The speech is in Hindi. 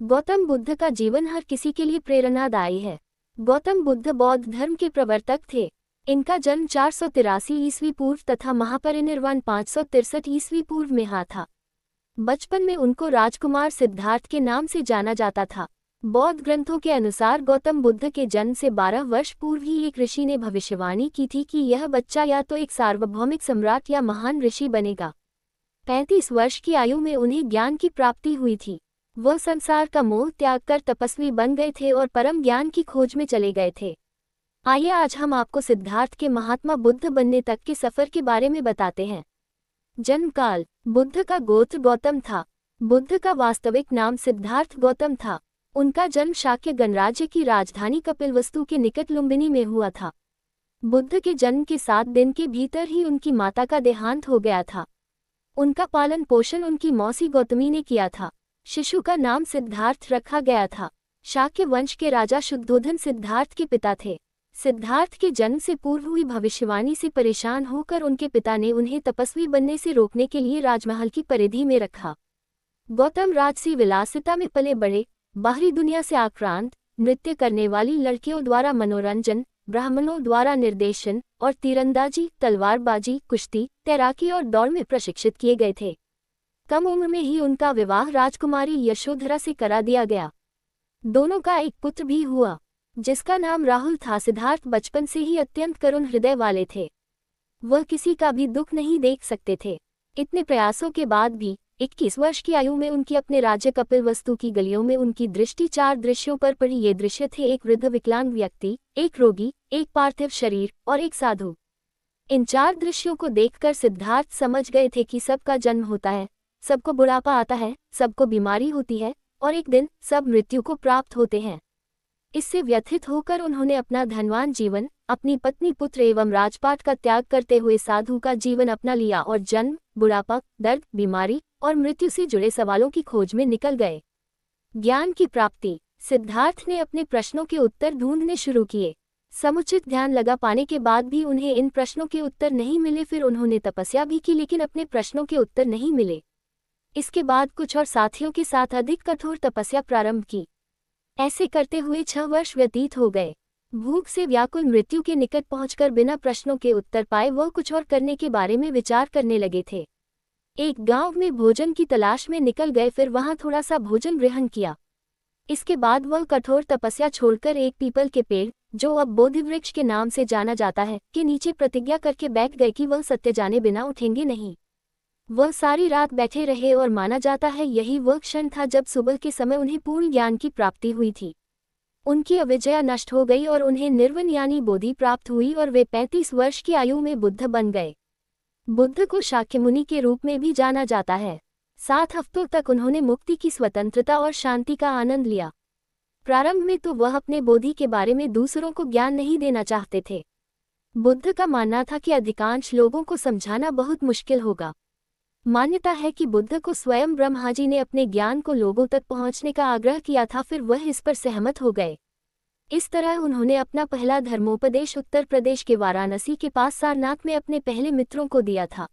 गौतम बुद्ध का जीवन हर किसी के लिए प्रेरणादायी है। गौतम बुद्ध बौद्ध धर्म के प्रवर्तक थे। इनका जन्म 483 ईस्वी पूर्व तथा महापरिनिर्वाण 563 ईस्वी पूर्व में हुआ था। बचपन में उनको राजकुमार सिद्धार्थ के नाम से जाना जाता था। बौद्ध ग्रंथों के अनुसार गौतम बुद्ध के जन्म से 12 वर्ष पूर्व ही एक ऋषि ने भविष्यवाणी की थी कि यह बच्चा या तो एक सार्वभौमिक सम्राट या महान ऋषि बनेगा। 35 वर्ष की आयु में उन्हें ज्ञान की प्राप्ति हुई थी। वह संसार का मोह त्याग कर तपस्वी बन गए थे और परम ज्ञान की खोज में चले गए थे। आइए आज हम आपको सिद्धार्थ के महात्मा बुद्ध बनने तक के सफर के बारे में बताते हैं। जन्मकाल। बुद्ध का गोत्र गौतम था। बुद्ध का वास्तविक नाम सिद्धार्थ गौतम था। उनका जन्म शाक्य गणराज्य की राजधानी कपिलवस्तु के निकट लुम्बिनी में हुआ था। बुद्ध के जन्म के 7 दिन के भीतर ही उनकी माता का देहांत हो गया था। उनका पालन पोषण उनकी मौसी गौतमी ने किया था। शिशु का नाम सिद्धार्थ रखा गया था। शाक्य वंश के राजा शुद्धोधन सिद्धार्थ के पिता थे। सिद्धार्थ के जन्म से पूर्व हुई भविष्यवाणी से परेशान होकर उनके पिता ने उन्हें तपस्वी बनने से रोकने के लिए राजमहल की परिधि में रखा। गौतम राजसी विलासिता में पले बड़े, बाहरी दुनिया से आक्रांत, नृत्य करने वाली लड़कियों द्वारा मनोरंजन, ब्राह्मणों द्वारा निर्देशन और तीरंदाजी, तलवारबाजी, कुश्ती, तैराकी और दौड़ में प्रशिक्षित किए गए थे। कम उम्र में ही उनका विवाह राजकुमारी यशोधरा से करा दिया गया। दोनों का एक पुत्र भी हुआ, जिसका नाम राहुल था। सिद्धार्थ बचपन से ही अत्यंत करुण हृदय वाले थे। वह किसी का भी दुख नहीं देख सकते थे। इतने प्रयासों के बाद भी 21 वर्ष की आयु में उनकी अपने राज्य कपिलवस्तु की गलियों में उनकी दृष्टि 4 दृश्यों पर पड़ी। ये दृश्य थे एक वृद्ध विकलांग व्यक्ति, एक रोगी, एक पार्थिव शरीर और एक साधु। इन 4 दृश्यों को देखकर सिद्धार्थ समझ गए थे कि सबका जन्म होता है, सबको बुढ़ापा आता है, सबको बीमारी होती है और एक दिन सब मृत्यु को प्राप्त होते हैं। इससे व्यथित होकर उन्होंने अपना धनवान जीवन, अपनी पत्नी, पुत्र एवं राजपाट का त्याग करते हुए साधु का जीवन अपना लिया और जन्म, बुढ़ापा, दर्द, बीमारी और मृत्यु से जुड़े सवालों की खोज में निकल गए। ज्ञान की प्राप्ति। सिद्धार्थ ने अपने प्रश्नों के उत्तर ढूंढने शुरू किए। समुचित ध्यान लगा पाने के बाद भी उन्हें इन प्रश्नों के उत्तर नहीं मिले। फिर उन्होंने तपस्या भी की लेकिन अपने प्रश्नों के उत्तर नहीं मिले। इसके बाद कुछ और साथियों के साथ अधिक कठोर तपस्या प्रारंभ की। ऐसे करते हुए 6 वर्ष व्यतीत हो गए। भूख से व्याकुल मृत्यु के निकट पहुंचकर बिना प्रश्नों के उत्तर पाए वह कुछ और करने के बारे में विचार करने लगे थे। एक गांव में भोजन की तलाश में निकल गए, फिर वहां थोड़ा सा भोजन ग्रहण किया। इसके बाद वह कठोर तपस्या छोड़कर एक पीपल के पेड़, जो अब बोधिवृक्ष के नाम से जाना जाता है, के नीचे प्रतिज्ञा करके बैठ गए कि वह सत्य जाने बिना उठेंगे नहीं। वह सारी रात बैठे रहे और माना जाता है यही वह क्षण था जब सुबह के समय उन्हें पूर्ण ज्ञान की प्राप्ति हुई थी। उनकी अविद्या नष्ट हो गई और उन्हें निर्वाण यानी बोधि प्राप्त हुई और वे 35 वर्ष की आयु में बुद्ध बन गए। बुद्ध को शाक्य मुनि के रूप में भी जाना जाता है। 7 हफ्तों तक उन्होंने मुक्ति की स्वतंत्रता और शांति का आनंद लिया। प्रारंभ में तो वह अपने बोधि के बारे में दूसरों को ज्ञान नहीं देना चाहते थे। बुद्ध का मानना था कि अधिकांश लोगों को समझाना बहुत मुश्किल होगा। मान्यता है कि बुद्ध को स्वयं ब्रह्मा जी ने अपने ज्ञान को लोगों तक पहुंचने का आग्रह किया था, फिर वह इस पर सहमत हो गए। इस तरह उन्होंने अपना पहला धर्मोपदेश उत्तर प्रदेश के वाराणसी के पास सारनाथ में अपने पहले मित्रों को दिया था।